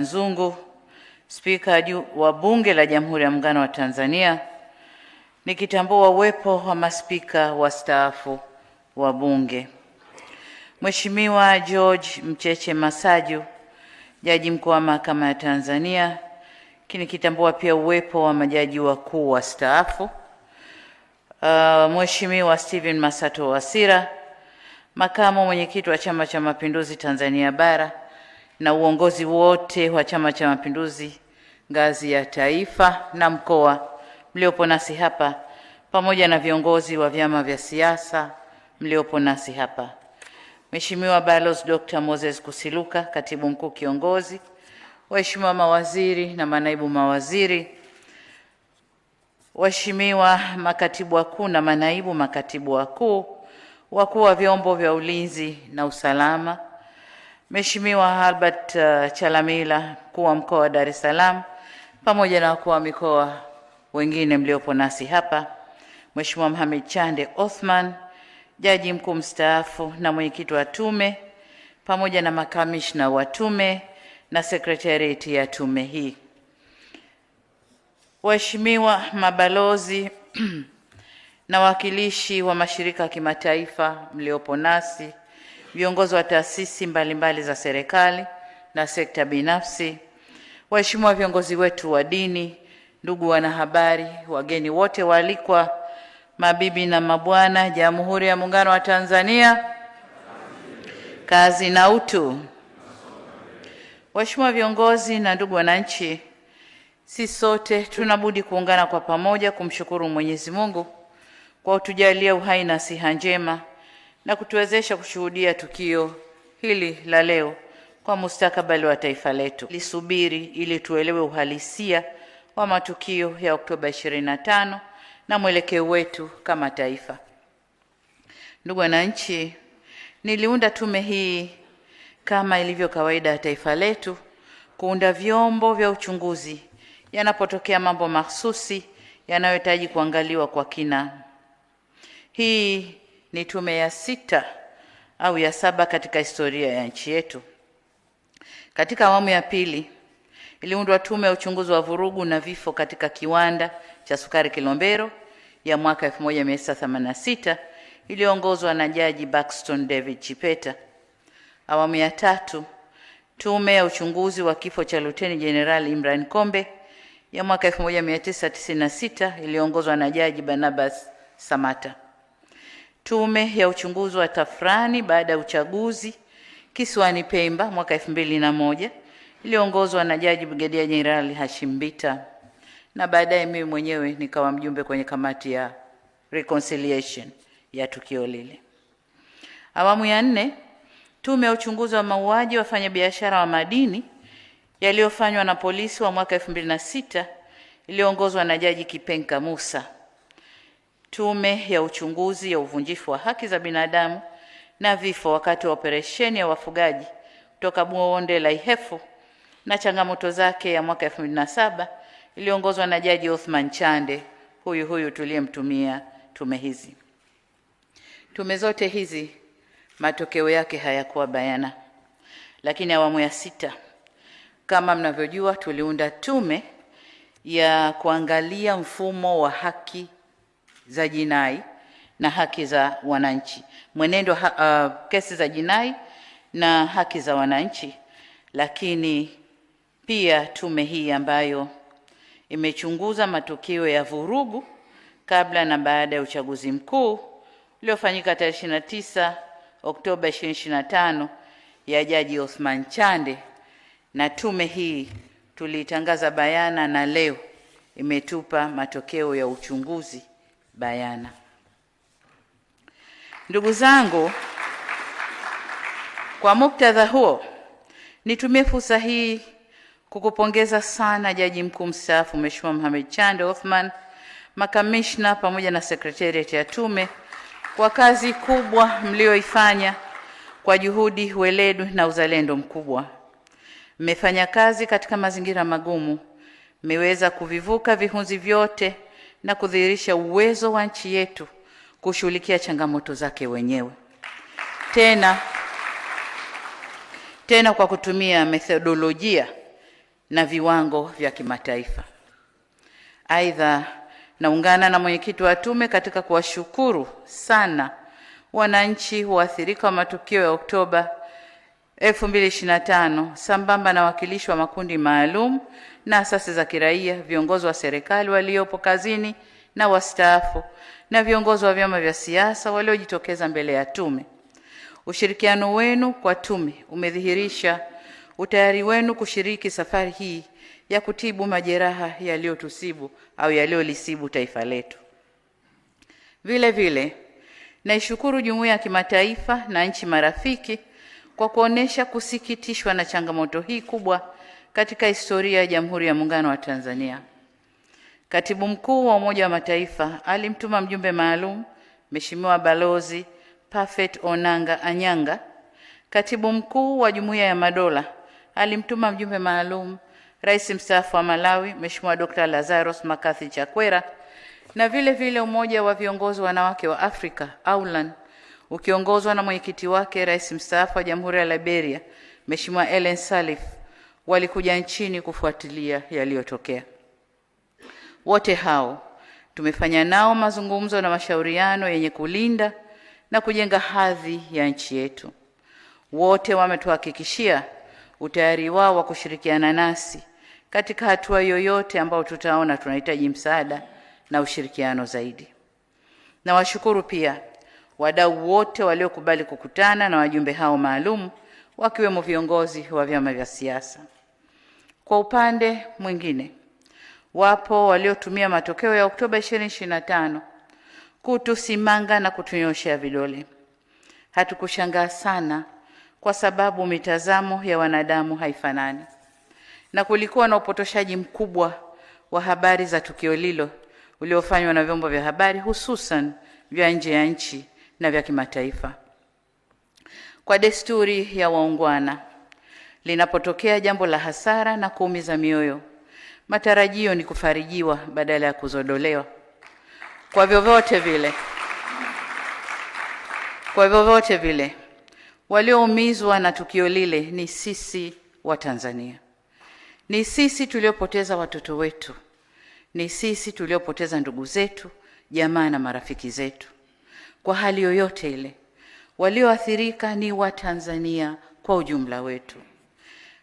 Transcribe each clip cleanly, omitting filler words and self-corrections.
Nzungu, Spika wa Bunge la Jamhuri ya Muungano wa Tanzania, nikitambua uwepo wa maspika wastaafu wa Bunge, Mheshimiwa George Mcheche Masaju, Jaji Mkuu wa Mahakama ya Tanzania, nikitambua pia uwepo wa majaji wakuu wastaafu, Mheshimiwa Stephen Masato Wasira, Makamu Mwenyekiti wa Chama cha Mapinduzi Tanzania Bara, na uongozi wote wa Chama cha Mapinduzi ngazi ya taifa na mkoa mliopo nasi hapa, pamoja na viongozi wa vyama vya siasa mliopo nasi hapa. Mheshimiwa Balozi Dr. Moses Kusiluka, Katibu Mkuu Kiongozi, waheshimiwa mawaziri na manaibu mawaziri, waheshimiwa makatibu wakuu na manaibu makatibu wakuu, wakuu wa vyombo vya ulinzi na usalama, Mheshimiwa Albert Chalamila, mkuu wa mkoa wa Dar es Salaam, pamoja na wakuu wa mikoa wengine mliopo nasi hapa, Mheshimiwa Mohamed Chande Othman, Jaji Mkuu mstaafu na mwenyekiti wa tume, pamoja na makamishna wa tume na sekretarieti ya tume hii, waheshimiwa mabalozi na wakilishi wa mashirika ya kimataifa mliopo nasi, viongozi wa taasisi mbalimbali za serikali na sekta binafsi, waheshimiwa viongozi wetu wa dini, ndugu wanahabari, wageni wote waalikwa, mabibi na mabwana, Jamhuri ya Muungano wa Tanzania, kazi na utu. Waheshimiwa viongozi na ndugu wananchi, sisi sote tunabudi kuungana kwa pamoja kumshukuru Mwenyezi Mungu kwa kutujalia uhai na siha njema na kutuwezesha kushuhudia tukio hili la leo kwa mustakabali wa taifa letu. Lisubiri ili tuelewe uhalisia wa matukio ya Oktoba 25 na mwelekeo wetu kama taifa. Ndugu wananchi, niliunda tume hii kama ilivyo kawaida ya taifa letu kuunda vyombo vya uchunguzi yanapotokea mambo mahsusi yanayohitaji kuangaliwa kwa kina. Hii ni tume ya 6 au ya 7 katika historia ya nchi yetu. Katika awamu ya pili iliundwa tume ya uchunguzi wa vurugu na vifo katika kiwanda cha sukari Kilombero ya mwaka 1986 iliyoongozwa na Jaji Buxton David Chipeta. Awamu ya 3 tume ya uchunguzi wa kifo cha Luteni Jenerali Imran Kombe ya mwaka 1996 iliyoongozwa na Jaji Barnabas Samata. Tume ya uchunguzi wa tafrani baada ya uchaguzi kisiwani Pemba mwaka 2001 iliyoongozwa na Jaji Brigedia Jenerali Hashim Bita, na baadaye mimi mwenyewe nikawa mjumbe kwenye kamati ya reconciliation ya tukio lile. Awamu ya 4 tume ya uchunguzi wa mauaji wafanyabiashara wa madini yaliyofanywa na polisi wa mwaka 2006 iliyoongozwa na Jaji Kipenka Musa. Tume ya uchunguzi ya uvunjifu wa haki za binadamu na vifo wakati wa operesheni ya wafugaji kutoka bonde la Ihefu na changamoto zake ya mwaka 2007 iliyoongozwa na Jaji Othman Chande, huyu tuliyemtumia tume hizi. Tume zote hizi matokeo yake hayakuwa bayana. Lakini awamu ya 6 kama mnavyojua, tuliunda tume ya kuangalia mfumo wa haki za jinai na haki za wananchi, mwenendo kesi za jinai na haki za wananchi. Lakini pia tume hii ambayo imechunguza matukio ya vurugu kabla na baada ya uchaguzi mkuu uliofanyika tarehe 29 Oktoba 2025 ya Jaji Othman Chande, na tume hii tulitangaza bayana na leo imetupa matokeo ya uchunguzi bayana. Ndugu zangu, kwa muktadha huo nitumie fursa hii kukupongeza sana Jaji Mkuu mstaafu Mheshimiwa Mohamed Chande Othman, makamishna pamoja na sekretarieti ya tume kwa kazi kubwa mlioifanya kwa juhudi, weledi na uzalendo mkubwa. Mmefanya kazi katika mazingira magumu, mmeweza kuvivuka vihunzi vyote na kudhihirisha uwezo wa nchi yetu kushughulikia changamoto zake wenyewe. Tena kwa kutumia methodolojia na viwango vya kimataifa. Aidha, naungana na mwenyekiti wa tume katika kuwashukuru sana wananchi waathirika wa matukio ya Oktoba 2025 sambamba na wakilishi wa makundi maalum na asasi za kiraia, viongozi wa serikali waliopo kazini na wastaafu, na viongozi wa vyama vya siasa waliojitokeza mbele ya tume. Ushirikiano wenu kwa tume umedhihirisha utayari wenu kushiriki safari hii ya kutibu majeraha yaliyotusibu au yaliyolisibu taifa letu. Vile vile, naishukuru jumuiya ya kimataifa na nchi marafiki kwa kuonesha kusikitishwa na changamoto hii kubwa katika historia ya Jamhuri ya Muungano wa Tanzania. Katibu Mkuu wa Umoja wa Mataifa alimtuma mjumbe maalum Mheshimiwa Balozi Parfait Onanga Anyanga. Katibu Mkuu wa Jumuiya ya Madola alimtuma mjumbe maalum Rais mstaafu wa Malawi Mheshimiwa Dr. Lazarus Makathi Chakwera, na vile vile Umoja wa Viongozi Wanawake wa Afrika AULAN ukiongozwa na mwenyekiti wake Rais mstaafu wa Jamhuri ya Liberia Mheshimiwa Ellen Sirleaf walikuja nchini kufuatilia yaliyotokea. Wote hao tumefanya nao mazungumzo na mashauriano yenye kulinda na kujenga hadhi ya nchi yetu. Wote wametuhakikishia utayari wao wa kushirikiana nasi katika hatua yoyote ambayo tutaona tunahitaji msaada na ushirikiano zaidi. Na washukuru pia wadau wote waliokubali kukutana na wajumbe hao maalum, wakiwemo viongozi wa vyama vya siasa. Kwa upande mwingine, wapo waliotumia matokeo ya Oktoba 2025 kutusimanga na kutunyoshea vidole. Hatukushangaa sana kwa sababu mitazamo ya wanadamu haifanani, na kulikuwa na upotoshaji mkubwa wa habari za tukio lilo uliofanywa na vyombo vya habari, hususan vya nje ya nchi na vya kimataifa. Kwa desturi ya waungwana, linapotokea jambo la hasara na kuumiza mioyo, matarajio ni kufarijiwa badala ya kuzodolewa. Kwa vyovyote vile, walioumizwa na tukio lile ni sisi wa Tanzania. Ni sisi tuliopoteza watoto wetu. Ni sisi tuliopoteza ndugu zetu, jamaa na marafiki zetu. Kwa hali yoyote ile, walioathirika ni wa Tanzania kwa ujumla wetu.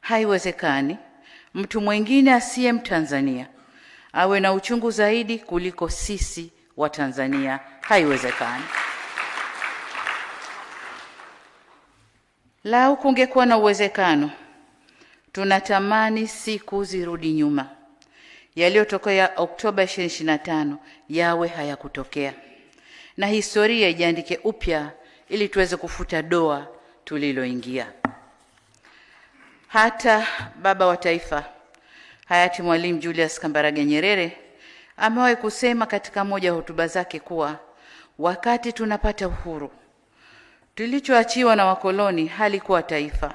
Haiwezekani mtu mwingine asiye Mtanzania awe na uchungu zaidi kuliko sisi wa Tanzania. Haiwezekani. Lau kungekuwa na uwezekano, tunatamani siku zirudi nyuma. Yaliyotokea Oktoba 2025 yawe hayakutokea, na historia ijiandike upya ili tuweze kufuta doa tuliloingia. Hata baba wa taifa hayati Mwalimu Julius Kambarage Nyerere amewahi kusema katika moja ya hotuba zake kuwa wakati tunapata uhuru, tulichoachiwa na wakoloni halikuwa taifa,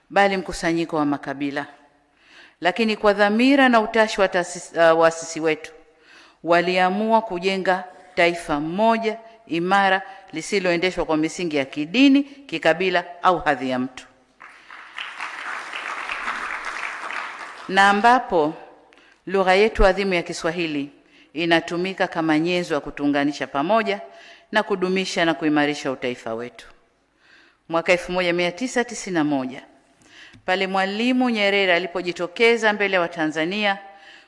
bali mkusanyiko wa makabila. Lakini kwa dhamira na utashi wa waasisi wetu, waliamua kujenga taifa moja imara lisiloendeshwa kwa misingi ya kidini, kikabila au hadhi ya mtu, na ambapo lugha yetu adhimu ya Kiswahili inatumika kama nyenzo ya kutuunganisha pamoja na kudumisha na kuimarisha utaifa wetu. Mwaka 1991 pale Mwalimu Nyerere alipojitokeza mbele ya Watanzania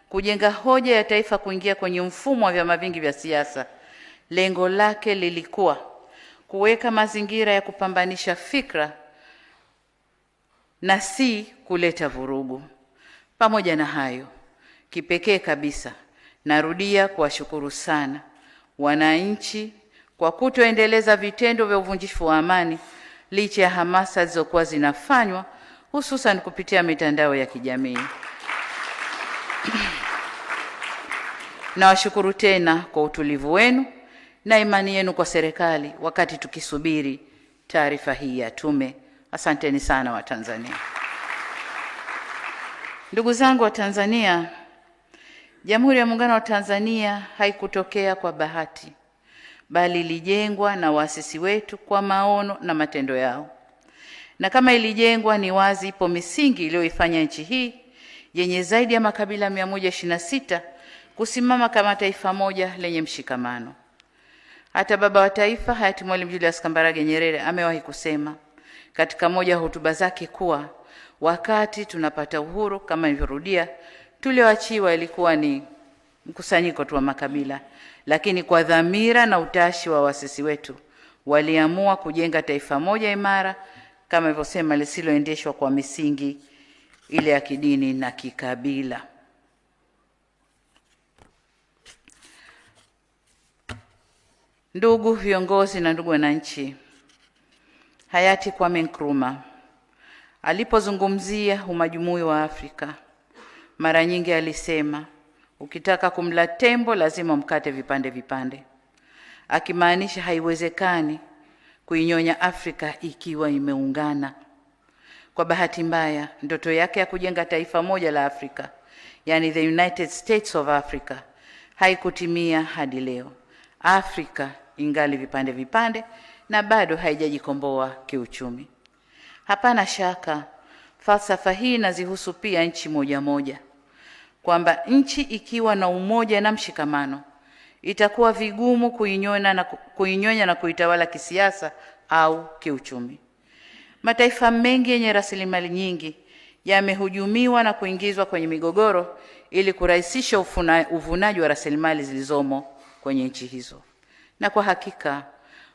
kujenga hoja ya taifa kuingia kwenye mfumo wa vyama vingi vya siasa, lengo lake lilikuwa kuweka mazingira ya kupambanisha fikra na si kuleta vurugu. Pamoja na hayo, kipekee kabisa narudia kuwashukuru sana wananchi kwa kutoendeleza vitendo vya uvunjifu wa amani licha ya hamasa zilizokuwa zinafanywa hususan kupitia mitandao ya kijamii. Nawashukuru tena kwa utulivu wenu na imani yenu kwa serikali wakati tukisubiri taarifa hii ya tume. Asanteni sana wa Tanzania. Ndugu zangu wa Tanzania, Jamhuri ya Muungano wa Tanzania haikutokea kwa bahati, bali ilijengwa na waasisi wetu kwa maono na matendo yao. Na kama ilijengwa, ni wazi ipo misingi iliyoifanya nchi hii yenye zaidi ya makabila 126 kusimama kama taifa moja lenye mshikamano. Hata baba wa taifa hayati Mwalimu Julius Kambarage Nyerere amewahi kusema katika moja ya hotuba zake kuwa wakati tunapata uhuru, kama nilivyorudia, tulioachiwa ilikuwa ni mkusanyiko tu wa makabila, lakini kwa dhamira na utashi wa waasisi wetu waliamua kujenga taifa moja imara, kama nilivyosema, lisiloendeshwa kwa misingi ile ya kidini na kikabila. Ndugu viongozi na ndugu wananchi, hayati Kwame Nkrumah alipozungumzia umajumui wa Afrika mara nyingi alisema, ukitaka kumla tembo lazima mkate vipande vipande, akimaanisha haiwezekani kuinyonya Afrika ikiwa imeungana. Kwa bahati mbaya, ndoto yake ya kujenga taifa moja la Afrika, yani the United States of Africa, haikutimia hadi leo. Afrika ingali vipande vipande na bado haijajikomboa kiuchumi. Hapana shaka falsafa hii inazihusu pia nchi moja moja, kwamba nchi ikiwa na umoja na mshikamano itakuwa vigumu kuinyonya na kuitawala kisiasa au kiuchumi. Mataifa mengi yenye rasilimali nyingi yamehujumiwa na kuingizwa kwenye migogoro ili kurahisisha uvunaji wa rasilimali zilizomo kwenye nchi hizo. Na kwa hakika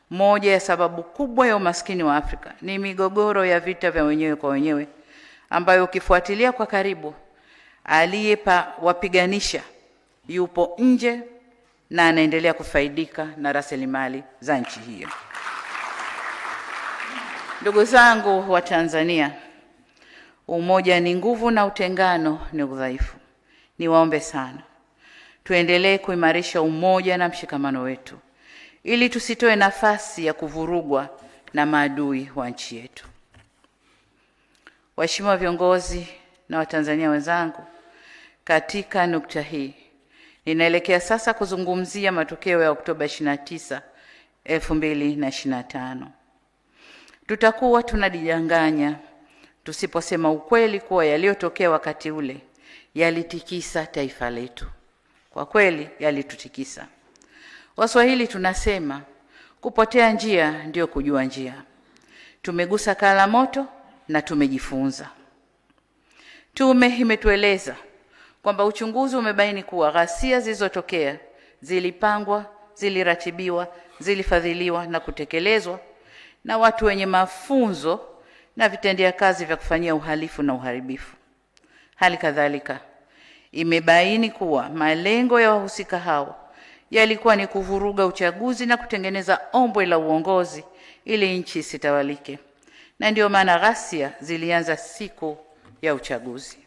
moja ya sababu kubwa ya umaskini wa Afrika ni migogoro ya vita vya wenyewe kwa wenyewe, ambayo ukifuatilia kwa karibu wapiganisha yupo nje na anaendelea kufaidika na rasilimali za nchi hiyo. Ndugu zangu wa Tanzania, umoja ni nguvu na utengano ni udhaifu. Niwaombe sana tuendelee kuimarisha umoja na mshikamano wetu ili tusitoe nafasi ya kuvurugwa na maadui wa nchi yetu. Waheshimiwa viongozi na Watanzania wenzangu, katika nukta hii ninaelekea sasa kuzungumzia matokeo ya Oktoba 29, 2025. Tutakuwa tunadanganya tusiposema ukweli kuwa yaliyotokea wakati ule yalitikisa taifa letu. Kwa kweli yalitutikisa. Waswahili tunasema kupotea njia ndio kujua njia. Tumegusa kala moto na tumejifunza. Tume imetueleza kwamba uchunguzi umebaini kuwa ghasia zilizotokea zilipangwa, ziliratibiwa, zilifadhiliwa na kutekelezwa na watu wenye mafunzo na vitendea kazi vya kufanyia uhalifu na uharibifu. Hali kadhalika imebaini kuwa malengo ya wahusika hao yalikuwa ni kuvuruga uchaguzi na kutengeneza ombwe la uongozi ili nchi isitawalike. Na ndio maana ghasia zilianza siku ya uchaguzi.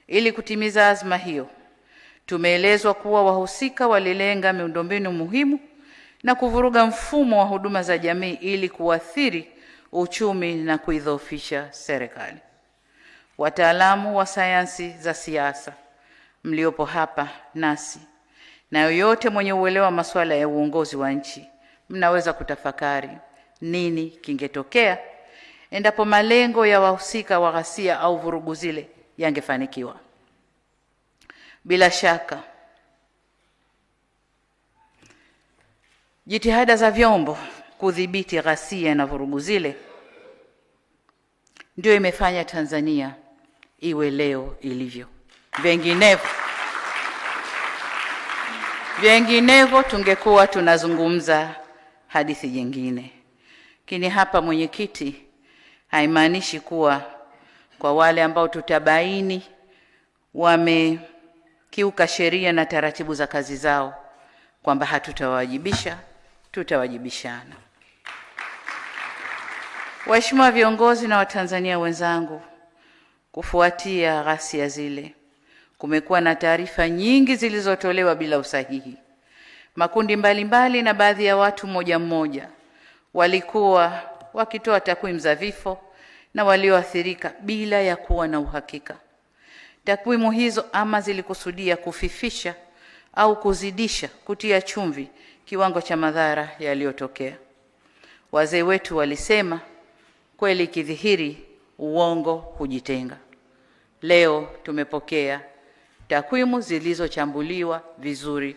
Ili kutimiza azma hiyo, tumeelezwa kuwa wahusika walilenga miundombinu muhimu na kuvuruga mfumo wa huduma za jamii ili kuathiri uchumi na kuidhoofisha serikali. Wataalamu wa sayansi za siasa mliopo hapa nasi na yoyote mwenye uelewa masuala ya uongozi wa nchi, mnaweza kutafakari nini kingetokea endapo malengo ya wahusika wa ghasia au vurugu zile yangefanikiwa. Bila shaka jitihada za vyombo kudhibiti ghasia na vurugu zile ndio imefanya Tanzania iwe leo ilivyo. Vinginevyo tungekuwa tunazungumza hadithi nyingine. Lakini hapa mwenyekiti, haimaanishi kuwa kwa wale ambao tutabaini wamekiuka sheria na taratibu za kazi zao kwamba hatutawajibisha, tutawajibishana. Waheshimiwa viongozi na Watanzania wenzangu, kufuatia ghasia zile kumekuwa na taarifa nyingi zilizotolewa bila usahihi. Makundi mbalimbali na baadhi ya watu mmoja walikuwa wakitoa takwimu za vifo na walioathirika bila ya kuwa na uhakika. Takwimu hizo ama zilikusudia kufifisha au kuzidisha, kutia chumvi kiwango cha madhara yaliyotokea. Wazee wetu walisema, kweli kidhihiri uongo hujitenga. leo tumepokea takwimu zilizochambuliwa vizuri.